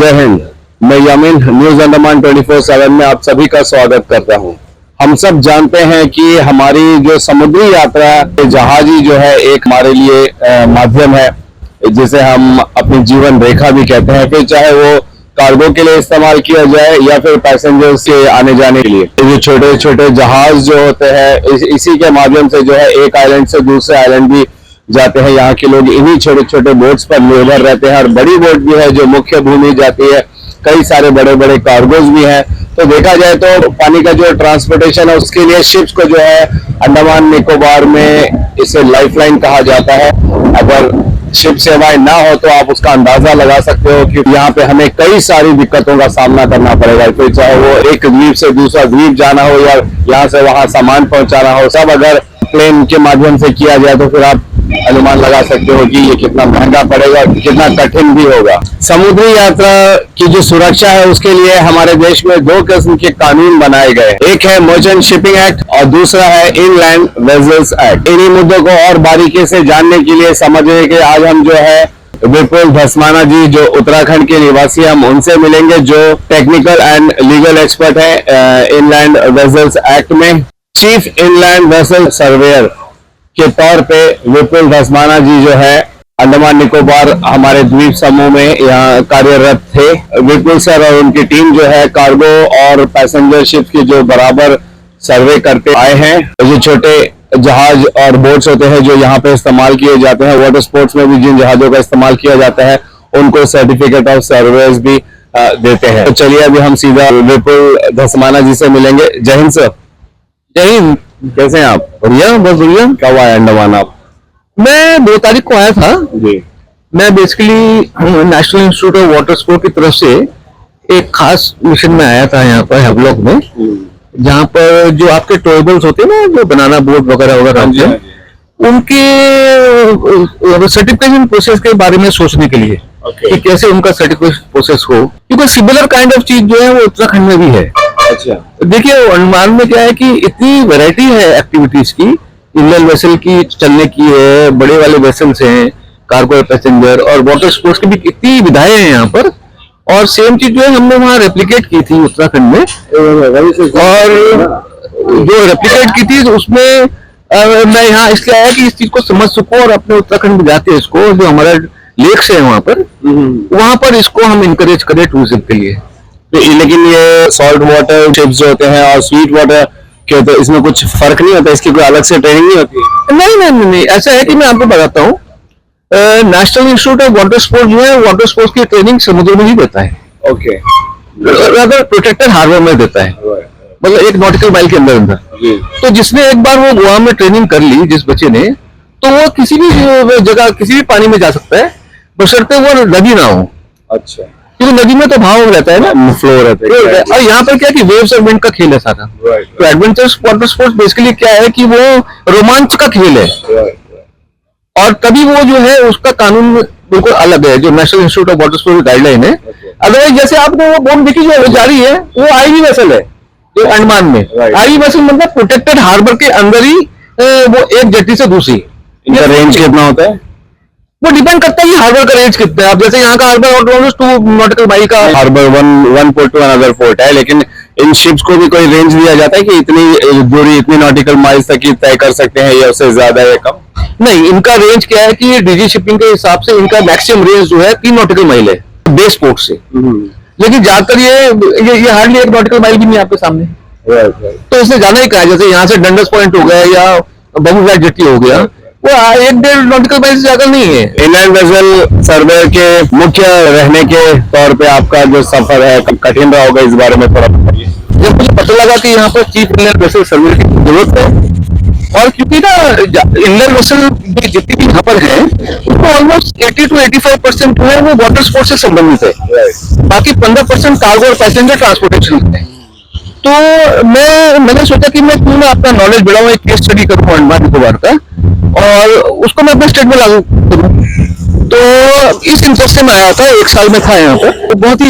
जय हिंद। मैं यमीन न्यूज अंडमान 24/7 में आप सभी का स्वागत करता हूं। हम सब जानते हैं कि हमारी जो समुद्री यात्रा जहाजी जो है एक हमारे लिए माध्यम है जिसे हम अपनी जीवन रेखा भी कहते हैं। फिर चाहे वो कार्गो के लिए इस्तेमाल किया जाए या फिर पैसेंजर्स के आने जाने के लिए। ये छोटे छोटे जहाज जो होते हैं इसी के माध्यम से जो है एक आइलैंड से दूसरे आइलैंड भी जाते हैं। यहाँ के लोग इन्हीं छोटे छोटे बोट्स पर निर्भर रहते हैं और बड़ी बोट भी है जो मुख्य भूमि जाती है। कई सारे बड़े बड़े कार्गोज भी हैं। तो देखा जाए तो पानी का जो ट्रांसपोर्टेशन है उसके लिए शिप्स को जो है अंडमान निकोबार में इसे लाइफलाइन कहा जाता है। अगर शिप सेवाएं ना हो तो आप उसका अंदाजा लगा सकते हो कि यहाँ पे हमें कई सारी दिक्कतों का सामना करना पड़ेगा। फिर चाहे वो एक द्वीप से दूसरा द्वीप जाना हो या यहाँ से वहां सामान पहुंचाना हो, सब अगर प्लेन के माध्यम से किया जाए तो फिर आप अनुमान लगा सकते हो कि ये कितना महंगा पड़ेगा, कितना कठिन भी होगा। समुद्री यात्रा की जो सुरक्षा है उसके लिए हमारे देश में दो किस्म के कानून बनाए गए। एक है मर्चेंट शिपिंग एक्ट और दूसरा है इनलैंड वेसल्स एक्ट। इन्हीं मुद्दों को और बारीकी से जानने के लिए समझने के आज हम जो है विपुल धस्माना जी जो उत्तराखंड के निवासी, हम उनसे मिलेंगे जो टेक्निकल एंड लीगल एक्सपर्ट है इनलैंड वेसल्स एक्ट में। चीफ इनलैंड वेसल सर्वेयर के तौर पे विपुल धस्माना जी जो है अंडमान निकोबार हमारे द्वीप समूह में यहाँ कार्यरत थे। विपुल सर और उनकी टीम जो है कार्गो और पैसेंजर शिप की जो बराबर सर्वे करते आए हैं। जो छोटे जहाज और बोट्स होते हैं जो यहाँ पे इस्तेमाल किए जाते हैं, वाटर स्पोर्ट्स में भी जिन जहाजों का इस्तेमाल किया जाता है उनको सर्टिफिकेट ऑफ सर्वेस भी देते हैं। तो चलिए अभी हम सीधा विपुल धस्माना जी से मिलेंगे। जय हिंद सर। जय हिंद। कैसे हैं आप? बढ़िया, बहुत बढ़िया। कब आए अंडमान आप? मैं 2 तारीख को आया था जी। मैं basically national institute of water sport की तरफ से एक खास मिशन में आया था यहाँ पर हेवलॉक में, जहाँ पर जो आपके टॉयबल्स होते हैं ना, जो बनाना बोट वगैरह वगैरह होते हैं, उनके सर्टिफिकेशन प्रोसेस के बारे में सोचने के लिए कि कैसे उनका सर्टिफिकेशन प्रोसेस हो, क्योंकि सिमिलर काइंड ऑफ चीज जो है वो उत्तराखंड में भी है। अच्छा। देखिए अंडमान में क्या है कि इतनी वैरायटी है एक्टिविटीज की, इनलैंड वेसल की चलने की है, बड़े वाले वेसल्स हैं, कार्गो पैसेंजर और वाटर स्पोर्ट्स की भी कितनी विधाएं हैं यहाँ पर। और सेम चीज जो है हमने वहाँ रेप्लिकेट की थी उत्तराखंड में, और जो रेप्लिकेट की थी उसमें मैं यहाँ इसलिए आया कि इस चीज को समझ सकूं और अपने उत्तराखंड में जाके इसको जो हमारा लेक्स है वहाँ पर इसको हम इंकरेज करें टूरिज्म के लिए। लेकिन ये सॉल्ट वाटर शिप्स जो होते हैं और स्वीट वाटर के होते हैं, इसमें कुछ फर्क नहीं होता? इसकी कोई अलग से ट्रेनिंग नहीं होती? नहीं, ऐसा है कि मैं आपको बताता हूँ, national institute of water sport जो है वाटर स्पोर्ट्स की ट्रेनिंग समुद्र में ही देता है। ओके। अगर प्रोटेक्टेड हार्बर में देता है, मतलब 1 नॉटिकल माइल के अंदर। तो जिसने एक बार वो गोवा में ट्रेनिंग कर ली, जिस बच्चे ने, तो वो किसी भी जगह किसी भी पानी में जा सकता है, बशर्ते वो नदी ना हो। अच्छा। क्योंकि नदी में तो भाव रहता है ना, फ्लो रहता है। और यहाँ पर क्या है कि वेव्स और विंड का खेल है सारा। तो एडवेंचरस वाटर स्पोर्ट्स बेसिकली क्या है कि वो रोमांच का खेल है, और तभी वो जो है उसका कानून बिल्कुल अलग है, जो national institute of water sports guideline है। अदरवाइज जैसे आपने वो बोट देखी जो जा रही है वो आईवी वेसल है जो अंडमान में। आईवी वेसल मतलब प्रोटेक्टेड हार्बर के अंदर ही वो एक जेट्टी से दूसरी। इनका रेंज कितना होता है? वो डिपेंड करता है कि हार्बर का रेंज कितना है। आप जैसे यहाँ का हार्बर ऑलमोस्ट 2 नॉटिकल माइल का harbour 1 port to another port है, लेकिन इन शिप्स को भी कोई रेंज दिया जाता है कि इतनी दूरी, इतनी नॉटिकल माइल्स तक ही तय कर सकते हैं या उससे ज्यादा या कम? नहीं, इनका रेंज क्या है कि डीजी शिपिंग के हिसाब से इनका मैक्सिमम रेंज जो है 3 नॉटिकल माइल है बेस पोर्ट से। लेकिन ज्यादातर ये हार्डली 1 नॉटिकल माइल भी नहीं आपके सामने। तो इसने जाना ही कहा है, जैसे यहाँ से डंडस पॉइंट हो गया या बबू फ्लैट जेट्टी हो गया, वो 1-1.5 नॉटिकल माइल से ज्यादा नहीं है। इनलैंड वेसल सर्वेयर के मुख्य रहने के तौर पे आपका जो सफर है कठिन रहा होगा, इस बारे में थोड़ा बताइए। जब मुझे पता लगा कि यहाँ पर चीफ इनलैंड वेसल सर्वेयर की जरूरत है, और क्योंकि ना इनलैंड वेसल जितनी भी यहाँ पर है उसको ऑलमोस्ट 80 to 85% जो है वो वाटर स्पोर्ट्स से संबंधित है, बाकी 15% कार्गो और पैसेंजर ट्रांसपोर्टेशन है। तो मैंने सोचा कि मैं क्यों ना अपना नॉलेज बढ़ाऊं, एक केस स्टडी करूं अंडमान निकोबार का, और उसको मैं अपने स्टेट में लागू करूं। तो इस इंटरेस्ट से मैं आया था, 1 साल में था यहाँ पर। तो बहुत ही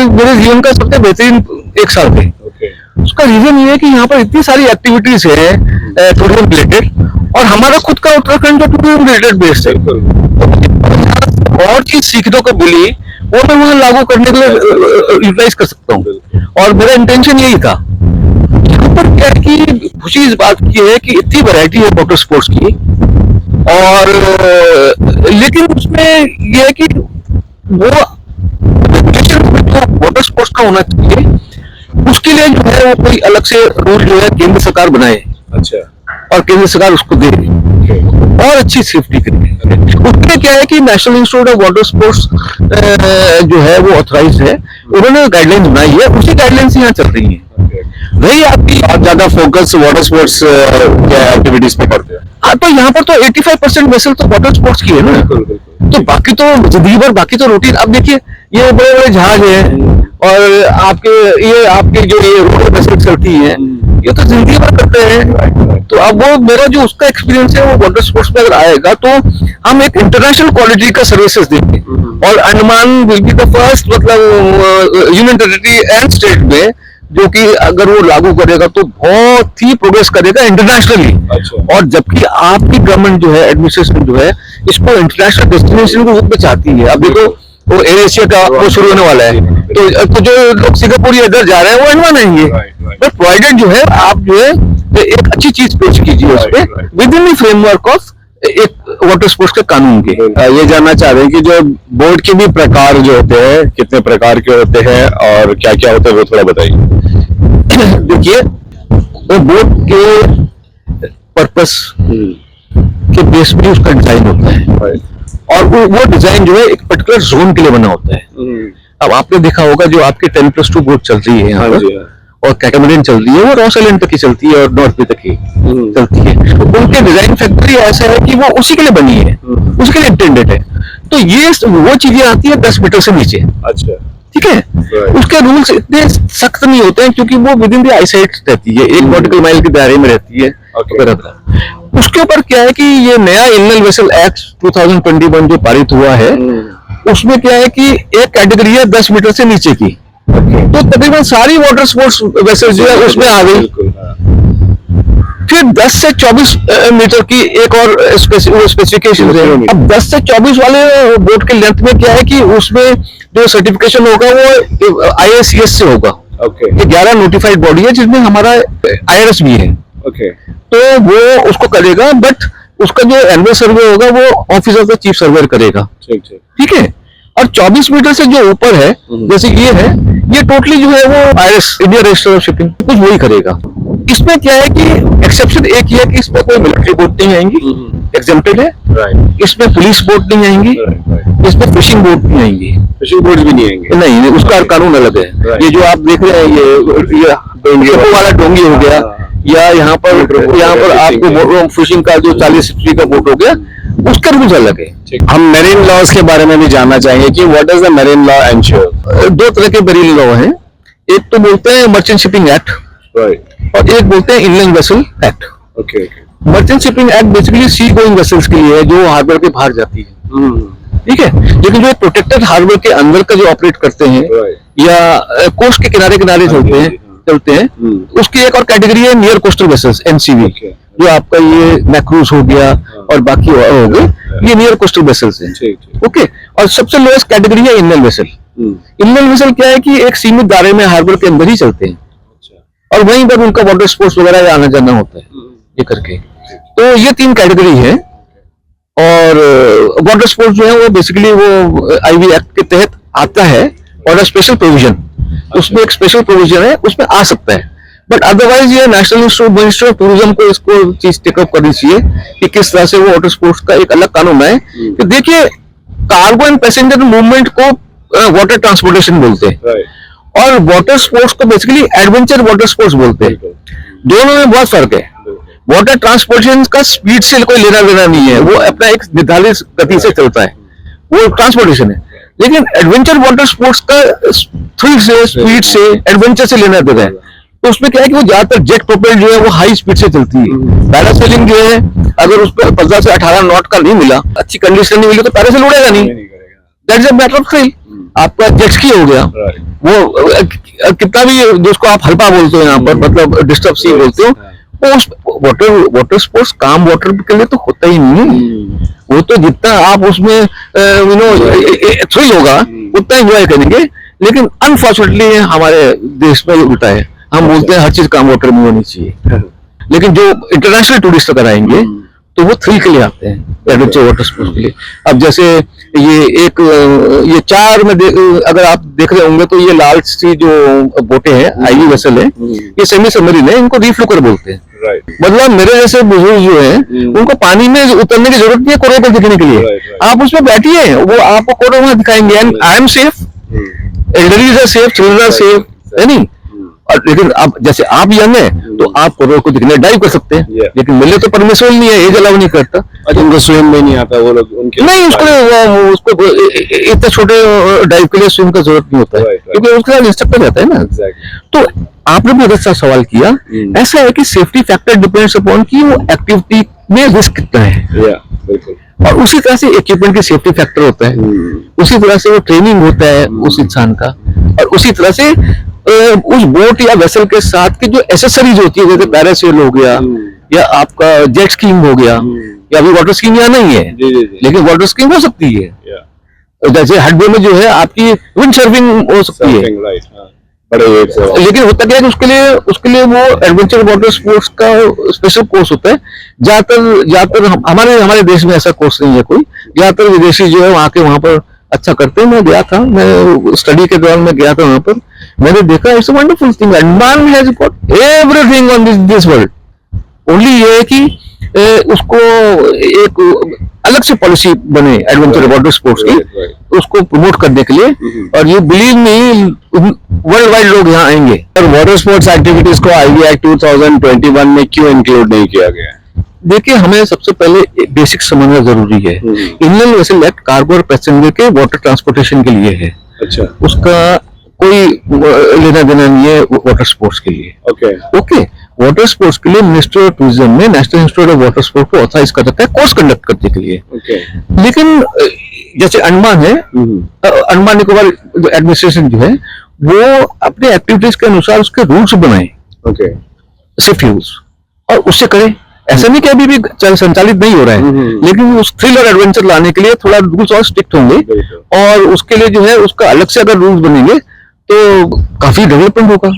मेरे जीवन का सबसे बेहतरीन 1 साल थे। उसका रीजन ये है कि यहाँ पर इतनी सारी एक्टिविटीज है टूरिज्म रिलेटेड, और हमारा खुद का उत्तराखंड जो टूरिज्म रिलेटेड बेस्ड है। और चीज सीखने को मिली वो मैं वहां लागू करने के लिए यूटिलाइज कर सकता हूँ, और मेरा इंटेंशन यही था। यहाँ पर क्या है कि खुशी इस बात की है कि इतनी वैरायटी है वाटर स्पोर्ट्स की, और लेकिन उसमें यह है कि वो रेगुलेशन जो वाटर स्पोर्ट्स का होना चाहिए, उसके लिए जो है वो कोई अलग से रूल जो है केंद्र सरकार बनाए, अच्छा, और केंद्र सरकार उसको दे और अच्छी सेफ्टी करें। उसमें क्या है कि national institute of water sports जो है वो ऑथराइज है, उन्होंने गाइडलाइंस बनाई है, उसी गाइडलाइंस यहाँ चल रही है। वही आपकी बहुत ज्यादा फोकस वाटर स्पोर्ट्स एक्टिविटीज पे करते हैं। हाँ, तो यहाँ पर तो 85% वेसल तो वाटर स्पोर्ट्स की है ना, तो बाकी तो जिंदगी भर बाकी तो रूटीन। अब देखिए ये बड़े बड़े जहाज हैं, और आपके जो ये रोड वेसल चलती है, ये तो जिंदगी भर करते हैं। तो अब वो मेरा जो उसका एक्सपीरियंस है वो वाटर स्पोर्ट्स में अगर आएगा तो हम एक इंटरनेशनल क्वालिटी का सर्विसेज देंगे, और Andaman will be the first, मतलब यूनियन टेरिटरी एंड स्टेट में, जो कि अगर वो लागू करेगा तो बहुत ही प्रोग्रेस करेगा इंटरनेशनली। अच्छा। और जबकि आपकी गवर्नमेंट जो है, एडमिनिस्ट्रेशन जो है, इसको इंटरनेशनल डेस्टिनेशन के रूप में चाहती है। अब देखो वो एयर एशिया का वो शुरू होने वाला है, तो जो लोग सिंगापुर या इधर जा रहे हैं वो अंडमान आएंगे, बट प्रोवाइडेड जो है आप जो है एक अच्छी चीज पेश कीजिए उस पे with in the framework of एक वाटर स्पोर्ट्स के कानून के। ये जानना चाह रहे हैं कि जो बोर्ड के भी प्रकार जो होते हैं, कितने प्रकार के होते हैं और क्या क्या होते हैं, वो थोड़ा बताइए। देखिए, वो बोर्ड के पर्पस के बेस पे उसका डिजाइन होता है, और वो डिजाइन जो है एक पर्टिकुलर जोन के लिए बना होता है। अब आपने देखा होगा जो आपकी 10+2 बोर्ड चल रही है यहाँ पर, और कैटामरीन चल रही है, वो रॉस आइलैंड तक ही चलती है और नॉर्थ बे तक ही चलती है। उनके डिजाइन फैक्ट्री ऐसा है कि वो उसी के लिए बनी है, उसी के लिए इंटेंडेड है। तो ये वो चीजें आती है 10 मीटर से नीचे। अच्छा, ठीक है, उसके रूल्स इतने सख्त नहीं होते हैं, क्योंकि वो विद इन द आईसाइट रहती है, 1 नॉटिकल माइल के दायरे में रहती है। उसके ऊपर क्या है कि ये नया इनलैंड वेसल एक्ट 2021 जो पारित हुआ है, उसमें क्या है कि एक कैटेगरी है 10 मीटर से नीचे की, तो तकरीबन सारी वाटर स्पोर्ट्स वेसल जो है उसमें आ गई। फिर 10 से 24 मीटर की एक और स्पेसिफिकेशन है। अब 10 से 24 वाले बोट के लेंथ में क्या है कि उसमें जो सर्टिफिकेशन होगा वो IACS से होगा। ये 11 नोटिफाइड बॉडी है, जिसमें हमारा IRS भी है। तो वो उसको करेगा, बट उसका जो एनुअल सर्वे होगा वो office of the chief surveyor करेगा। ठीक है, और 24 मीटर से जो ऊपर है, जैसे ये है, ये टोटली जो है वो IRS, India register of shipping, कुछ वही करेगा। इसमें क्या है कि एक्सेप्शन एक ही है कि इसमें कोई मिलिट्री बोट नहीं आएंगी, एग्जेम्प्टेड है। इसमें पुलिस बोट नहीं आएंगी, इसमें फिशिंग बोट नहीं आएंगी, फिशिंग बोट भी नहीं आएंगे। नहीं, उसका कानून अलग है। ये जो आप देख रहे हैं ये वाला डोंगी हो गया, या यहाँ पर आपको फिशिंग का जो 40 फीट का बोट हो गया, उसका रूल्स अलग है। हम मेरीन लॉज के बारे में भी जानना चाहेंगे कि what is the marine law ensure. 2 तरह के मेरीन लॉ हैं, एक तो बोलते हैं मर्चेंट शिपिंग एक्ट, और एक बोलते हैं inland vessel act. Merchant shipping act basically sea going vessels के लिए है, जो हार्बर के बाहर जाती है। ठीक है, लेकिन जो प्रोटेक्टेड हार्बर के अंदर का जो ऑपरेट करते हैं, या कोस्ट के किनारे चलते हैं, उसकी एक और कैटेगरी है नियर कोस्टल वेसल्स, NCV, जो आपका ये मैक्रूज हो गया और बाकी हो गए, ये नियर कोस्टल वेसल्स हैं। ओके, और सबसे लोएस्ट कैटेगरी है इनलैंड वेसल। इनलैंड वेसल क्या है कि एक सीमित दायरे में हार्बर के अंदर ही चलते हैं, और वहीं पर उनका वाटर स्पोर्ट्स वगैरह आना जाना होता है, ये करके। तो ये 3 कैटेगरी है, और वाटर स्पोर्ट्स जो है वो बेसिकली वो IV एक्ट के तहत आता है, और स्पेशल प्रोविजन, उसमें एक स्पेशल प्रोविजन है, उसमें आ सकता है। बट अदरवाइज ये नेशनल मिनिस्ट्री ऑफ टूरिज्म को इसको चीज टेकअप करनी चाहिए कि किस तरह से वो वाटर स्पोर्ट्स का एक अलग कानून है। कि देखिए, कार्गो एंड पैसेंजर मूवमेंट को वाटर ट्रांसपोर्टेशन बोलते हैं, और वाटर स्पोर्ट्स को बेसिकली एडवेंचर वाटर स्पोर्ट्स बोलते हैं। दोनों में बहुत फर्क है। वाटर ट्रांसपोर्टेशन का स्पीड से कोई लेना देना नहीं है, वो अपना एक निर्धारित गति से चलता है, वो ट्रांसपोर्टेशन है। लेकिन एडवेंचर वाटर स्पोर्ट्स का थ्रिल से, स्पीड से, एडवेंचर से लेना देना है। तो उसमें क्या है कि वो ज्यादातर जेट प्रोपेल्ड जो है वो हाई स्पीड से चलती है। पैरासेलिंग जो है, अगर उस पर 15 से 18 नॉट का नहीं मिला, अच्छी कंडीशन नहीं मिली, तो पैरासेल उड़ेगा नहीं। That's a matter of thrill. आपका जेट स्की हो गया, वो कितना भी जिसको आप हल्पा बोलते हो यहाँ पर, मतलब डिस्टर्ब सी बोलते हो, वो वाटर स्पोर्ट्स काम वाटर के लिए तो होता ही नहीं। वो तो जितना आप उसमें थ्रिल होगा, उतना एंजॉय करेंगे। लेकिन अनफॉर्चुनेटली हमारे देश में ये उल्टा है, हम बोलते हैं हर चीज कम वाटर में होनी चाहिए, लेकिन जो इंटरनेशनल टूरिस्ट अगर आएंगे तो वो थ्रिल के लिए आते हैं, एडवेंचर वाटर स्पोर्ट्स के लिए। अब जैसे ये चार में अगर आप देख रहे होंगे तो ये लाल सी जो बोटें हैं, आईवी वेसल है, ये सेमी सबमरीन है, इनको रीफ लुकर बोलते हैं। मतलब मेरे जैसे बुजुर्ग जो हैं उनको पानी में उतरने की जरूरत नहीं है कोरों पर दिखने के लिए। आप उसमें बैठिए, वो आपको कोरों में दिखाएंगे। And I am safe, elderlies are safe, children are safe, है नहीं। और लेकिन अब जैसे आप यंग है तो आप कोरों को दिखने डाइव कर सकते हैं, लेकिन मेरे तो परमिशन नहीं है, एज अलाउ नहीं करता। उनको स्विम में नहीं आता, वो लोग उनके नहीं, उसको इतने छोटे डाइव के लिए स्विम का जरूरत नहीं होता है, क्योंकि उसके साथ इंस्ट्रक्टर रहता है ना। तो आपने बहुत अच्छा सवाल किया। ऐसा है कि सेफ्टी फैक्टर डिपेंड्स अपॉन कि वो एक्टिविटी में रिस्क कितना है, और उसी तरह से इक्विपमेंट की सेफ्टी फैक्टर होता है, उसी तरह से वो ट्रेनिंग होता है उस इंसान का, और उसी तरह से उस बोट या वेसल के साथ की जो एसेसरीज होती है, जैसे पैरासेल हो गया या आपका जेट स्कीइंग हो गया, या अभी वाटर स्कीइंग यहाँ नहीं है, लेकिन वाटर स्कीइंग हो सकती है। जैसे हडबे में जो है आपकी विंड सर्फिंग हो सकती है, बड़े लेकिन होता क्या है कि उसके लिए वो एडवेंचर वाटर स्पोर्ट्स का स्पेशल कोर्स होता है। ज्यादातर हमारे देश में ऐसा कोर्स नहीं है कोई, ज्यादातर विदेशी जो है वहां पर अच्छा करते हैं। मैं गया था, मैं स्टडी के दौरान में गया था वहां पर, मैंने देखा it's a wonderful thing. Andaman has got everything on this world. Only ये है कि उसको एक अलग से पॉलिसी बने एडवेंचर वाटर स्पोर्ट्स की, उसको प्रमोट करने के लिए। और ये बिलीव नहीं, वर्ल्ड वाइड लोग यहाँ आएंगे। वाटर स्पोर्ट्स एक्टिविटीज को आईवी एक्ट 2021 में क्यों इंक्लूड नहीं किया गया? देखिए, हमें सबसे पहले बेसिक समझना जरूरी है। इंडियन वेसल एक्ट कार्गो और पैसेंजर के वाटर ट्रांसपोर्टेशन के लिए है। अच्छा, उसका कोई लेना देना नहीं है वाटर स्पोर्ट्स के लिए। ओके, वाटर स्पोर्ट्स के लिए मिनिस्ट्री ऑफ टूरिज्म में national institute of water sport को ऑथराइज कर रखा है कोर्स कंडक्ट करने के लिए। लेकिन जैसे अंडमान है, अंडमान निकोबार एडमिनिस्ट्रेशन जो है वो अपने एक्टिविटीज के अनुसार उसके रूल्स बनाए, सेफ्टी रूल्स, और उससे करे। ऐसा नहीं कि अभी भी संचालित नहीं हो रहा है, लेकिन उस थ्रिल और एडवेंचर लाने के लिए थोड़ा रूल्स और स्ट्रिक्ट होंगे, और उसके लिए जो है उसका अलग से अगर रूल्स बनेंगे तो काफी डेवलपमेंट होगा,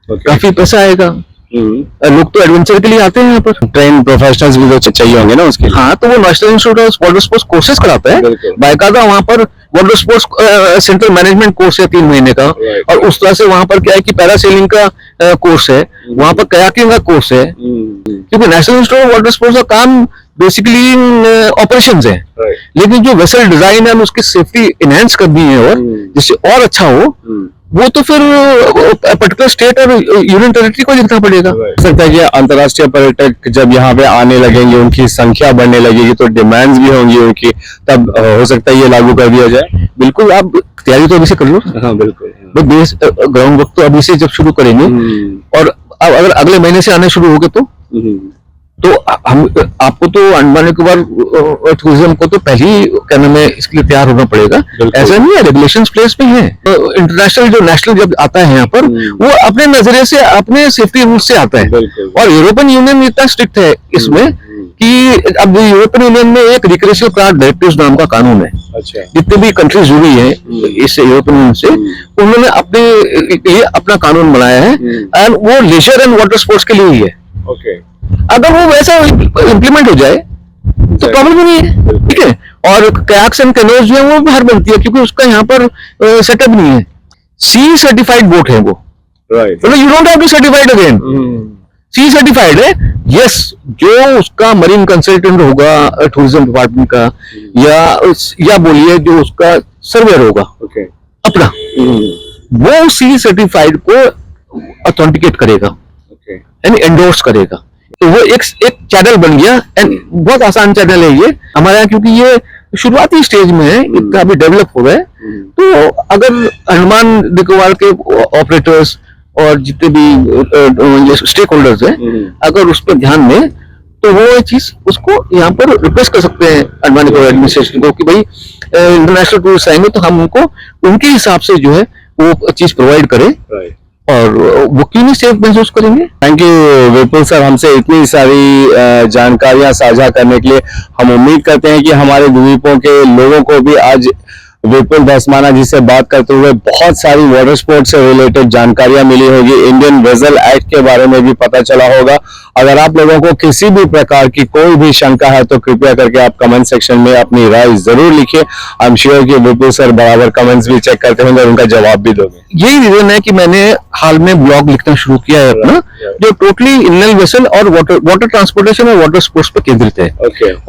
काफी पैसा आएगा। लोग तो एडवेंचर के लिए आते हैं यहाँ पर। ट्रेन प्रोफेशनल्स भी तो चाहिए होंगे ना उसके लिए। हाँ, तो वो national institute of water sports courses कराता है बाकायदा। वहाँ पर water sports centre management course है 3 महीने का, और उस तरह से वहाँ पर क्या है कि पैरासेलिंग का कोर्स है, वहाँ पर कयाकिंग का कोर्स है, क्योंकि national institute of water sports का काम बेसिकली ऑपरेशंस है। लेकिन जो वेसल डिजाइन है उसकी सेफ्टी इनहेंस करनी है, और जिससे और अच्छा हो, वो तो फिर पर्टिकुलर स्टेट और यूनियन टेरिटरी को देखना पड़ेगा। हो सकता है कि अंतर्राष्ट्रीय पर्यटक जब यहाँ पे आने लगेंगे, उनकी संख्या बढ़ने लगेगी, तो डिमांड्स भी होंगी उनकी, तब हो सकता है ये लागू कर दिया जाए। बिल्कुल, आप तैयारी तो अभी से कर लो। हाँ बिल्कुल, बेस ग्राउंड वर्क तो अभी से जब शुरू करेंगे, और अगर अगले महीने से आने शुरू हो गए तो हम आपको तो अंडमान निकोबार टूरिज्म को तो पहले ही क्या नाम है इसके लिए तैयार होना पड़ेगा। ऐसा नहीं है, रेगुलेशंस प्लेस पे हैं। इंटरनेशनल जो नेशनल जब आता है यहाँ पर, वो अपने नजरिए से अपने सेफ्टी रूल से आता है, और यूरोपियन यूनियन इतना स्ट्रिक्ट है इसमें कि अब यूरोपियन यूनियन में एक रिक्रिएशनल कार डायरेक्टिव्स नाम का कानून है। जितने भी कंट्रीज जुड़ी है इस यूरोपियन यूनियन से, उन्होंने अपना कानून बनाया है, एंड वो लेजर एंड वाटर स्पोर्ट्स के लिए ही है। अगर वो वैसा इम्प्लीमेंट हो जाए तो प्रॉब्लम ही नहीं है, ठीक है। और कयाक्स एंड कैनोज जो है वो बाहर बनती है, क्योंकि उसका यहाँ पर सेटअप नहीं है। सी सर्टिफाइड बोट है वो, मतलब you don't have to certified again, sea certified है। यस, जो उसका मरीन कंसल्टेंट होगा टूरिज्म डिपार्टमेंट का, या बोलिए जो उसका सर्वेयर होगा अपना, वो सी सर्टिफाइड को ऑथेंटिकेट करेगा, यानी एंडोर्स करेगा। तो वो एक चैनल बन गया, एंड बहुत आसान चैनल है ये हमारे यहाँ, क्योंकि ये शुरुआती स्टेज में है, इतना अभी डेवलप हो गया है। तो अगर अंडमान निकोबार के ऑपरेटर्स और जितने भी स्टेक होल्डर्स हैं, अगर उस पर ध्यान दें, तो वो चीज उसको यहाँ पर रिक्वेस्ट कर सकते हैं अंडमान निकोबार एडमिनिस्ट्रेशन को कि भाई इंटरनेशनल टूरिस्ट आएंगे तो हम उनको उनके हिसाब से जो है वो चीज प्रोवाइड करें, और वो क्यों नहीं सेफ महसूस करेंगे। थैंक यू विपुल सर, हमसे इतनी सारी जानकारियां साझा करने के लिए। हम उम्मीद करते हैं कि हमारे द्वीपों के लोगों को भी आज विपुल धसमाना जी से बात करते हुए बहुत सारी वाटर स्पोर्ट्स से रिलेटेड जानकारियां मिली होगी, इंडियन वेसल एक्ट के बारे में भी पता चला होगा। अगर आप लोगों को किसी भी प्रकार की कोई भी शंका है तो कृपया करके आप कमेंट सेक्शन में अपनी राय जरूर लिखिए। आई एम श्योर कि विपुल सर बराबर कमेंट्स भी चेक करते होंगे और उनका जवाब भी दोगे। यही रीजन है कि मैंने हाल में ब्लॉग लिखना शुरू किया है अपना, जो टोटली इंडियन वेसल और वाटर ट्रांसपोर्टेशन और वाटर स्पोर्ट्स पर केंद्रित है।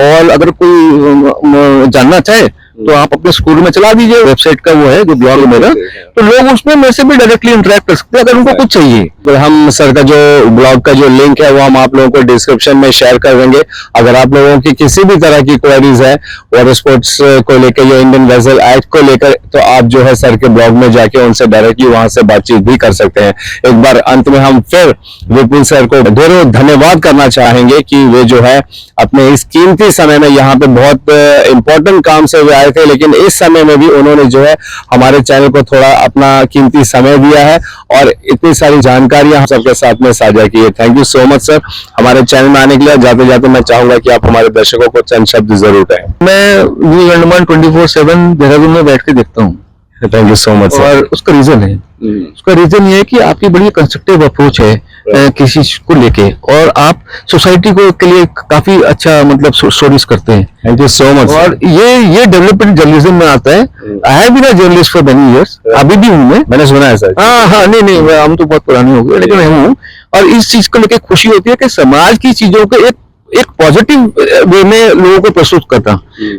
और अगर कोई जानना चाहे तो आप अपने स्कूल में चला दीजिए, वेबसाइट का वो है जो ब्लॉग है मेरा, तो लोग उसमें मेरे से भी डायरेक्टली इंटरेक्ट कर सकते हैं अगर उनको कुछ चाहिए। तो हम सर का जो ब्लॉग का जो लिंक है वो हम आप लोगों को डिस्क्रिप्शन में शेयर कर देंगे। अगर आप लोगों की किसी भी तरह की क्वेरीज है वाटर स्पोर्ट्स को लेकर या इंडियन वेसल एक्ट को लेकर, तो आप जो है सर के ब्लॉग में जाके उनसे डायरेक्टली वहां से बातचीत भी कर सकते हैं। एक बार अंत में हम फिर विपुल सर को ढेरों धन्यवाद करना चाहेंगे कि वे जो है अपने इस कीमती समय में यहाँ पे बहुत इंपॉर्टेंट काम से वे आए थे, लेकिन इस समय में भी उन्होंने जो है हमारे चैनल को थोड़ा अपना कीमती समय दिया है और इतनी सारी जानकारियां हम सबके साथ में साझा की है। Thank you so much sir हमारे चैनल में आने के लिए। जाते जाते मैं चाहूंगा कि आप हमारे दर्शकों को चंद शब्द जरूर कहें। मैं न्यूज अंडमान 24/7 देहरादून में बैठ के देखता हूँ। थैंक यू सो मच और उसका रीजन है, उसका रीजन ये है कि आपकी बड़ी कंस्ट्रक्टिव अप्रोच है किसी चीज को लेके, और आप सोसाइटी को के लिए काफी अच्छा मतलब स्टोरीज करते हैं। Thank you so much. और ये डेवलपमेंट जर्नलिज्म में आता है। I have been a journalist for many years, अभी भी हूँ मैं, मैंने सुना है सर। हाँ, नहीं, हम तो बहुत पुराने हो गए, लेकिन मैं हूँ। और इस चीज को लेकर खुशी होती है कि समाज की चीजों को एक पॉजिटिव वे में लोगों को प्रस्तुत करता।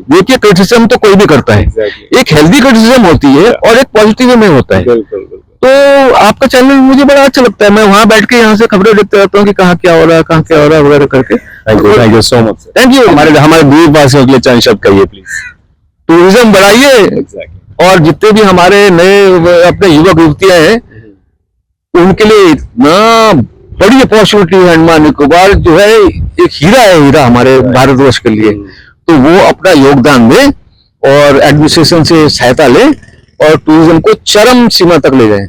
देखिए क्रिटिसिज्म तो कोई भी करता है, एक हेल्दी क्रिटिसिज्म होती है और एक पॉजिटिव वे में होता है। तो आपका चैनल मुझे बड़ा अच्छा लगता है, मैं वहां बैठ के यहाँ से खबरें देखते रहता हूँ कि कहाँ क्या हो रहा है, कहाँ क्या हो रहा है वगैरह करके। Thank you so much. Thank you. हमारे द्वीपवासियों के लिए चंद शब्द कहिए प्लीज। टूरिज्म बढ़ाइए और जितने भी हमारे नए अपने युवक युवतियां हैं उनके लिए इतना बड़ी अपॉर्चुनिटी है। अंडमान निकोबार जो है एक हीरा है, हीरा हमारे भारतवर्ष के लिए। तो वो अपना योगदान दे और एडमिनिस्ट्रेशन से सहायता ले और टूरिज्म को चरम सीमा तक ले जाए।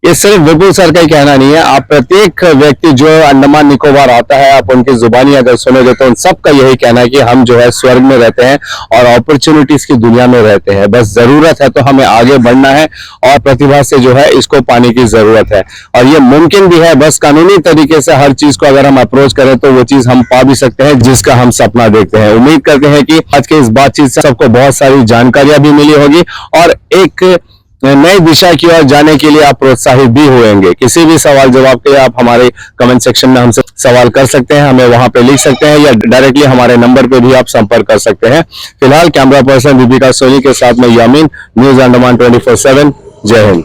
ये सिर्फ विपुल सर का ही कहना नहीं है, आप प्रत्येक व्यक्ति जो अंडमान निकोबार आता है आप उनकी जुबानी अगर सुनोगे तो उन सबका यही कहना है कि हम जो है स्वर्ग में रहते हैं और अपॉर्चुनिटीज की दुनिया में रहते हैं। बस जरूरत है तो हमें आगे बढ़ना है और प्रतिभा से जो है इसको पाने की जरूरत है। और ये मुमकिन भी है, बस कानूनी तरीके से हर चीज को अगर हम अप्रोच करें तो वो चीज हम पा भी सकते हैं जिसका हम सपना देखते हैं। उम्मीद करते हैं कि आज के इस बातचीत से सबको बहुत सारी जानकारियां भी मिली होगी और एक नई दिशा की ओर जाने के लिए आप प्रोत्साहित भी होंगे। किसी भी सवाल जवाब के लिए आप हमारे कमेंट सेक्शन में हमसे सवाल कर सकते हैं, हमें वहां पे लिख सकते हैं या डायरेक्टली हमारे नंबर पे भी आप संपर्क कर सकते हैं। फिलहाल कैमरा पर्सन दीपिका सोनी के साथ में यामीन, न्यूज अंडमान 24/7। जय हिंद।